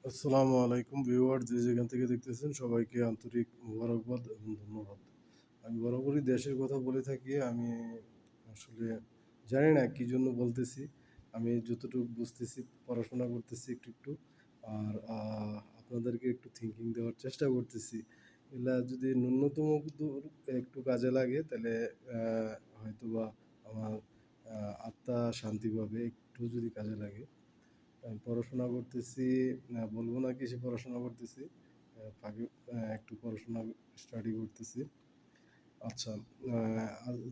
আসসালামু আলাইকুম ভিউয়ার, যে যেখান থেকে দেখতেছেন সবাইকে আন্তরিক মোবারকবাদ এবং ধন্যবাদ। আমি বরাবরই দেশের কথা বলে থাকি। আমি আসলে জানি না কি জন্য বলতেছি। আমি যতটুকু বুঝতেছি পড়াশোনা করতেছি একটু একটু। আর আপনাদেরকে একটু থিঙ্কিং দেওয়ার চেষ্টা করতেছি। এগুলা যদি ন্যূনতম একটু কাজে লাগে তাহলে হয়তোবা আমার আত্মা শান্তি পাবে, একটু যদি কাজে লাগে। আমি পড়াশোনা করতেছি, বলবো না কিসে পড়াশোনা করতেছি। ফাঁকে একটু পড়াশোনা স্টাডি করতেছি। আচ্ছা,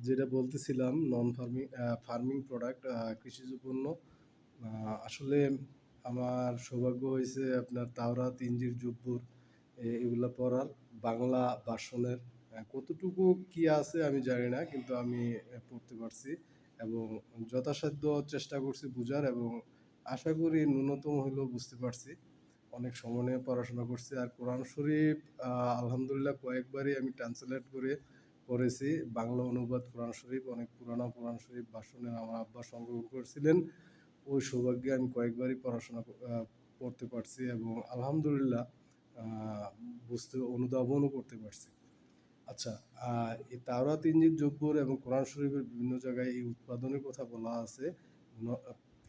যেটা বলতেছিলাম নন ফার্মিং ফার্মিং প্রোডাক্ট, কৃষিজ পণ্য। আসলে আমার সৌভাগ্য হয়েছে আপনার তাওরাত, ইনজিল, জব্বুর এগুলা পড়ার বাংলা ভার্সনের। কতটুকু কি আছে আমি জানি না, কিন্তু আমি পড়তে পারছি এবং যথাসাধ্য চেষ্টা করছি বুঝার, এবং আশা করি ন্যূনতম হলেও বুঝতে পারছি। অনেক সময় নিয়ে পড়াশোনা করছি। আর কোরআন শরীফ আলহামদুলিল্লাহ কয়েকবারই আমি ট্রান্সলেট করে পড়েছি। বাংলা অনুবাদ কোরআন শরীফ, অনেক পুরানো কোরআন শরীফ ভার্সনের আমার আব্বা সংগ্রহ করেছিলেন। ওই সৌভাগ্যে আমি কয়েকবারই পড়াশোনা পড়তে পারছি এবং আলহামদুলিল্লাহ বুঝতে অনুধাবনও করতে পারছি। আচ্ছা, এই তাওরাত, ইনজিল, জব্বুর এবং কোরআন শরীফের বিভিন্ন জায়গায় এই উৎপাদনের কথা বলা আছে।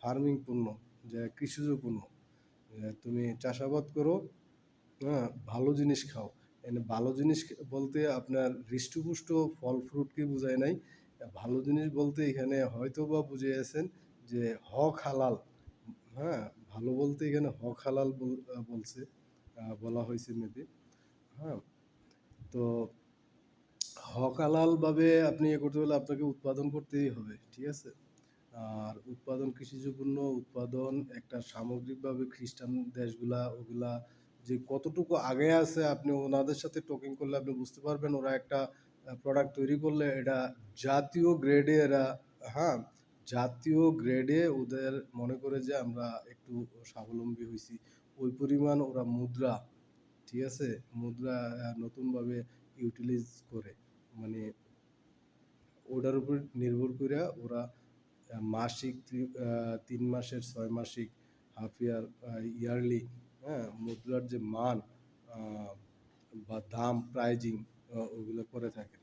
ফার্মিং পণ্য, যে কৃষিজ পণ্য, তুমি চাষাবাদ করো, হ্যাঁ, ভালো জিনিস খাও। এখানে ভালো জিনিস বলতে আপনার হৃষ্টপুষ্ট ফল ফ্রুটকে বোঝায় নাই। ভালো জিনিস বলতে এখানে হয়তো বা বুঝিয়েছেন যে হক হালাল। হ্যাঁ, ভালো বলতে এখানে হক হালাল বলছে, বলা হয়েছে মেবি। হ্যাঁ, তো হক হালাল ভাবে আপনি করতে হলে আপনাকে উৎপাদন করতেই হবে, ঠিক আছে। আর উৎপাদন, কৃষিজ পণ্য উৎপাদন একটা সামগ্রিকভাবে খ্রিস্টান দেশগুলা ওগুলা যে কতটুকু আগে আছে, আপনি ওনাদের সাথে টকিং করলে আপনি বুঝতে পারবেন। ওরা একটা প্রোডাক্ট তৈরি করলে এটা জাতীয় গ্রেডে এরা, হ্যাঁ, জাতীয় গ্রেডে ওদের মনে করে যে আমরা একটু স্বাবলম্বী হয়েছি। ওই পরিমাণ ওরা মুদ্রা, ঠিক আছে, মুদ্রা নতুনভাবে ইউটিলাইজ করে, মানে ওটার উপর নির্ভর করে ওরা মাসিক, 3 মাসের, 6 মাসিক, হাফ ইয়ার, ইয়ারলি, হ্যাঁ, মুদ্রার যে মান বা দাম, প্রাইজিং ওগুলো করে থাকেন।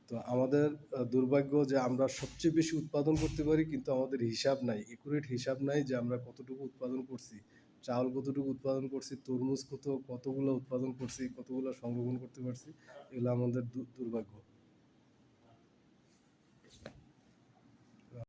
তো আমাদের দুর্ভাগ্য যে আমরা সবচেয়ে বেশি উৎপাদন করতে পারি, কিন্তু আমাদের হিসাব নাই, একুরেট হিসাব নাই যে আমরা কতটুকু উৎপাদন করছি। চাউল কতটুকু উৎপাদন করছি, তরমুজ কতগুলো উৎপাদন করছি, কতগুলো সংরক্ষণ করতে পারছি। এগুলো আমাদের দুর্ভাগ্য।